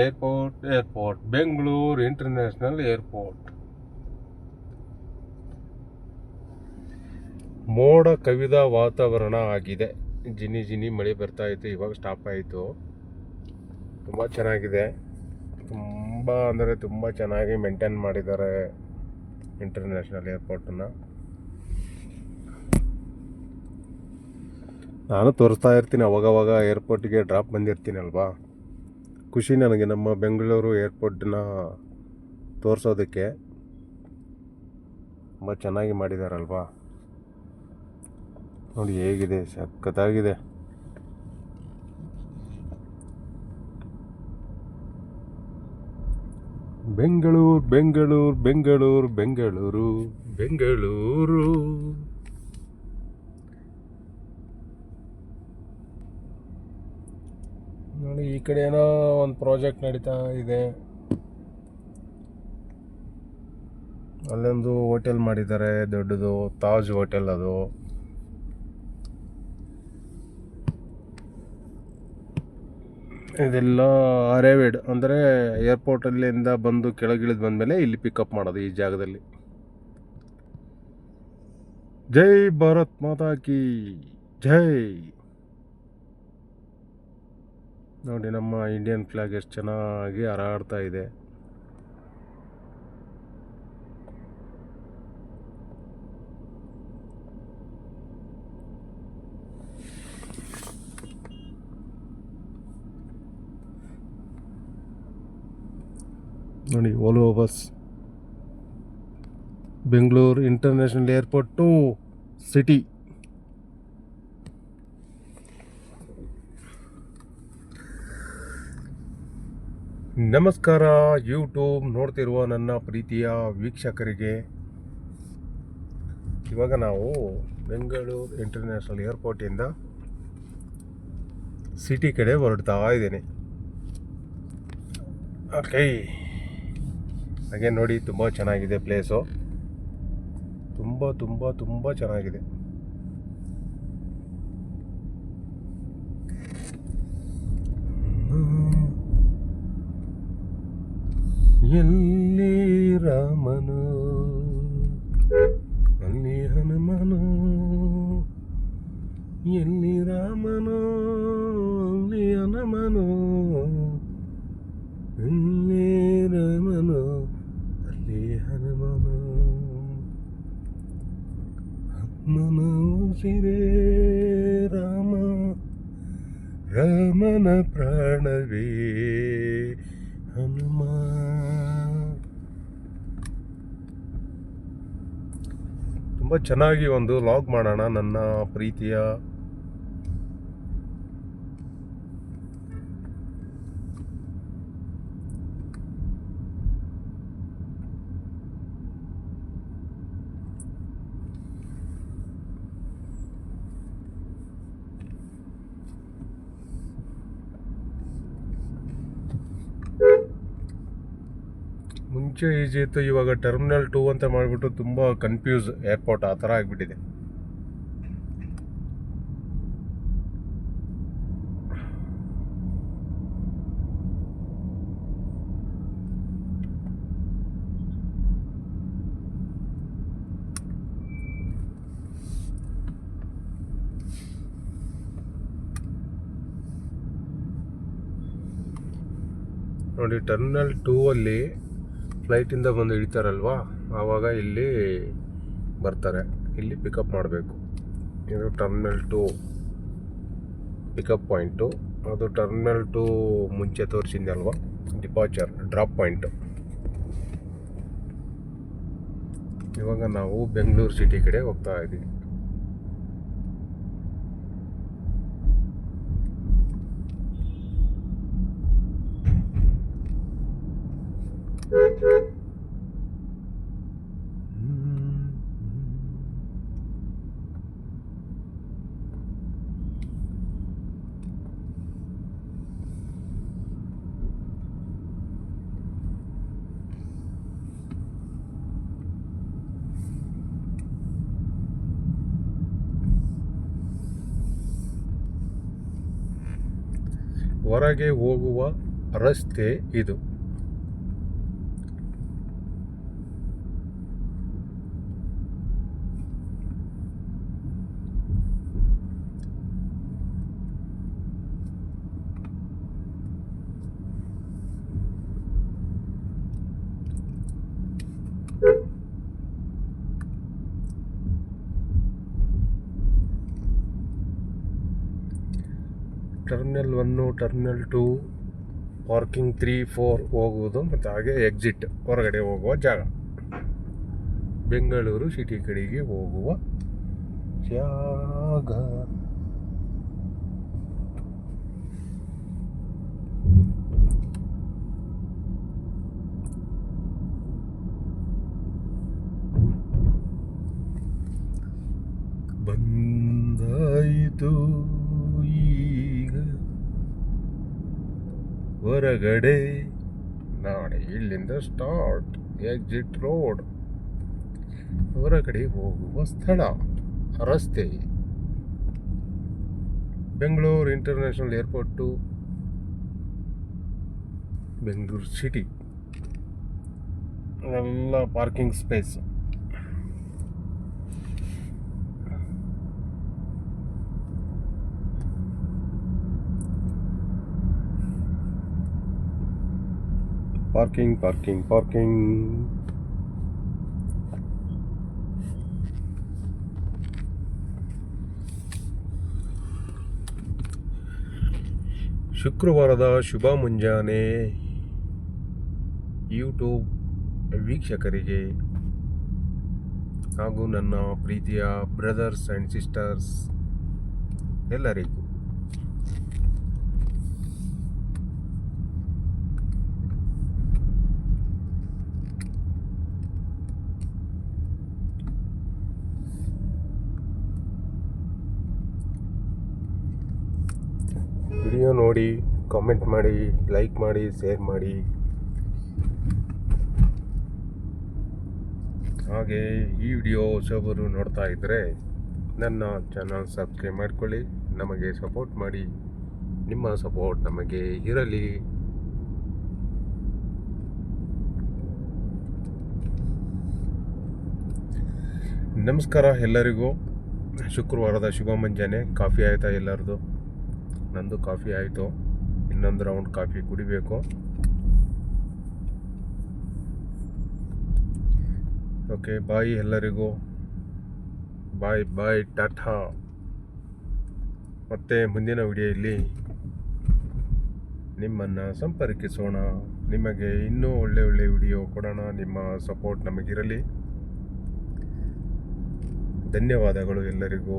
Airport Bengaluru international airport. ಮೋಡ ಕವಿದ ವಾತಾವರಣ ಆಗಿದೆ. ಜಿನಿ ಜಿನಿ ಮಳೆ ಬರ್ತಾ ಇತ್ತು, ಇವಾಗ ಸ್ಟಾಪ್ ಆಯಿತು. ತುಂಬ ಚೆನ್ನಾಗಿದೆ. ತುಂಬ ಅಂದರೆ ತುಂಬ ಚೆನ್ನಾಗಿ ಮೇಂಟೈನ್ ಮಾಡಿದ್ದಾರೆ ಇಂಟರ್ನ್ಯಾಷನಲ್ ಏರ್ಪೋರ್ಟನ್ನು. ನಾನು ತೋರಿಸ್ತಾ ಇರ್ತೀನಿ ಅವಾಗವಾಗ ಏರ್ಪೋರ್ಟಿಗೆ ಡ್ರಾಪ್ ಬಂದಿರ್ತೀನಲ್ವಾ. ಖುಷಿ ನನಗೆ ನಮ್ಮ ಬೆಂಗಳೂರು ಏರ್ಪೋರ್ಟನ್ನ ತೋರಿಸೋದಕ್ಕೆ. ತುಂಬ ಚೆನ್ನಾಗಿ ಮಾಡಿದಾರಲ್ವಾ. ನೋಡಿ ಹೇಗಿದೆ, ಸಖತ್ತಾಗಿದೆ. ಬೆಂಗಳೂರು ಬೆಂಗಳೂರು ಬೆಂಗಳೂರು ಬೆಂಗಳೂರು ಬೆಂಗಳೂರು. ನೋಡಿ ಈ ಕಡೆ ಏನೋ ಒಂದು ಪ್ರಾಜೆಕ್ಟ್ ನಡೀತಾ ಇದೆ. ಅಲ್ಲೊಂದು ಹೋಟೆಲ್ ಮಾಡಿದ್ದಾರೆ ದೊಡ್ಡದು, ತಾಜ್ ಹೋಟೆಲ್. ಅದು ಇದೆಲ್ಲ ಅರೇವಿಡ್ ಅಂದರೆ ಏರ್ಪೋರ್ಟಲ್ಲಿಂದ ಬಂದು ಕೆಳಗಿಳಿದು ಬಂದಮೇಲೆ ಇಲ್ಲಿ ಪಿಕಪ್ ಮಾಡೋದು ಈ ಜಾಗದಲ್ಲಿ. ಜೈ ಭಾರತ್ ಮಾತಾ ಕಿ ಜೈ. ನೋಡಿ ನಮ್ಮ ಇಂಡಿಯನ್ ಫ್ಲಾಗ್ ಎಷ್ಟು ಚೆನ್ನಾಗಿ ಹಾರಾಡ್ತಾ ಇದೆ. ನೋಡಿ Volvo bus, Bengaluru international airport to city. ನಮಸ್ಕಾರ ಯೂಟ್ಯೂಬ್ ನೋಡ್ತಿರುವ ನನ್ನ ಪ್ರೀತಿಯ ವೀಕ್ಷಕರಿಗೆ. ಇವಾಗ ನಾವು ಬೆಂಗಳೂರು ಇಂಟರ್ನ್ಯಾಷನಲ್ ಏರ್ಪೋರ್ಟಿಂದ ಸಿಟಿ ಕಡೆ ಹೊರಡ್ತಾ ಇದ್ದೇನೆ. ಓಕೆ, ಹಾಗೆ ನೋಡಿ ತುಂಬ ಚೆನ್ನಾಗಿದೆ ಪ್ಲೇಸು. ತುಂಬ ತುಂಬ ತುಂಬ ಚೆನ್ನಾಗಿದೆ. ಎಲ್ಲಿ ರಾಮನು ಅಲ್ಲಿ ಹನುಮನು, ಎಲ್ಲಿ ರಾಮನು ಅಲ್ಲಿ ಹನುಮನು, ಎಲ್ಲಿ ರಾಮನು ಅಲ್ಲಿ ಹನುಮನು. ಹನುಮನ ಉಸಿರೇ ರಾಮ, ರಾಮನ ಪ್ರಾಣವೇ ಹನುಮ. ತುಂಬ ಚೆನ್ನಾಗಿ ಒಂದು ಲಾಗ್ ಮಾಡೋಣ ನನ್ನ ಪ್ರೀತಿಯ ಮುಂಚೆ ಈಜಿ ಇತ್ತು, ಇವಾಗ ಟರ್ಮಿನಲ್ 2 ಅಂತ ಮಾಡಿಬಿಟ್ಟು ತುಂಬ ಕನ್ಫ್ಯೂಸ್ ಏರ್ಪೋರ್ಟ್ ಆ ಥರ ಆಗಿಬಿಟ್ಟಿದೆ. ನೋಡಿ ಟರ್ಮಿನಲ್ 2 ಅಲ್ಲಿ ಫ್ಲೈಟಿಂದ ಬಂದು ಇಳಿತಾರಲ್ವಾ, ಆವಾಗ ಇಲ್ಲಿ ಬರ್ತಾರೆ, ಇಲ್ಲಿ ಪಿಕಪ್ ಮಾಡಬೇಕು. ಇದು ಟರ್ಮಿನಲ್ 2 ಪಿಕಪ್ ಪಾಯಿಂಟು. ಅದು ಟರ್ಮಿನಲ್ 2 ಮುಂಚೆ ತೋರಿಸಿದ್ದೆ ಅಲ್ವಾ, ಡಿಪಾರ್ಚರ್ ಡ್ರಾಪ್ ಪಾಯಿಂಟು. ಇವಾಗ ನಾವು ಬೆಂಗಳೂರು ಸಿಟಿ ಕಡೆ ಹೋಗ್ತಾ ಇದ್ದೀವಿ. ಹೊರಗೆ ಹೋಗುವ ರಸ್ತೆ ಇದು. ಟರ್ಮಿನಲ್ 1, ಟರ್ಮಿನಲ್ 2, ಪಾರ್ಕಿಂಗ್ 3, 4 ಹೋಗುವುದು ಮತ್ತು ಹಾಗೆ ಎಕ್ಸಿಟ್ ಹೊರಗಡೆ ಹೋಗುವ ಜಾಗ. ಬೆಂಗಳೂರು ಸಿಟಿ ಕಡೆಗೆ ಹೋಗುವ ಜಾಗ. ಬಂದಾಯಿತು ಈಗ ಹೊರಗಡೆ, ನಾಳೆ ಇಲ್ಲಿಂದ ಸ್ಟಾರ್ಟ್ ಎಕ್ಸಿಟ್ ರೋಡ್. ಹೊರಗಡೆ ಹೋಗುವ ಸ್ಥಳ ರಸ್ತೆ. Bengaluru international airport to Bengaluru city. ಎಲ್ಲ ಪಾರ್ಕಿಂಗ್ ಸ್ಪೇಸ್. ಪಾರ್ಕಿಂಗ್. ಶುಕ್ರವಾರದ ಶುಭ ಮುಂಜಾನೆ ಯೂಟ್ಯೂಬ್ ವೀಕ್ಷಕರಿಗೆ ಹಾಗೂ ನನ್ನ ಪ್ರೀತಿಯ ಬ್ರದರ್ಸ್ ಆ್ಯಂಡ್ ಸಿಸ್ಟರ್ಸ್ ಎಲ್ಲರಿಗೂ ವಿಡಿಯೋ ನೋಡಿ, ಕಾಮೆಂಟ್ ಮಾಡಿ, ಲೈಕ್ ಮಾಡಿ, ಶೇರ್ ಮಾಡಿ. ಹಾಗೆ ಈ ವಿಡಿಯೋ ಹೊಸಬರು ನೋಡ್ತಾ ಇದ್ದರೆ ನನ್ನ ಚಾನಲ್ ಸಬ್ಸ್ಕ್ರೈಬ್ ಮಾಡ್ಕೊಳ್ಳಿ, ನಮಗೆ ಸಪೋರ್ಟ್ ಮಾಡಿ. ನಿಮ್ಮ ಸಪೋರ್ಟ್ ನಮಗೆ ಇರಲಿ. ನಮಸ್ಕಾರ ಎಲ್ಲರಿಗೂ. ಶುಕ್ರವಾರದ ಶುಭ ಮುಂಜಾನೆ. ಕಾಫಿ ಆಯಿತಾ ಎಲ್ಲರದು? ನಂದು ಕಾಫಿ ಆಯಿತು. ಇನ್ನೊಂದು ರೌಂಡ್ ಕಾಫಿ ಕುಡಿಬೇಕು. ಓಕೆ, ಬಾಯ್ ಎಲ್ಲರಿಗೂ. ಬಾಯ್ ಟಾಟಾ. ಮತ್ತೆ ಮುಂದಿನ ವಿಡಿಯೋದಲ್ಲಿ ನಿಮ್ಮನ್ನು ಸಂಪರ್ಕಿಸೋಣ. ನಿಮಗೆ ಇನ್ನೂ ಒಳ್ಳೆ ವಿಡಿಯೋ ಕೊಡೋಣ. ನಿಮ್ಮ ಸಪೋರ್ಟ್ ನಮಗಿರಲಿ. ಧನ್ಯವಾದಗಳು ಎಲ್ಲರಿಗೂ.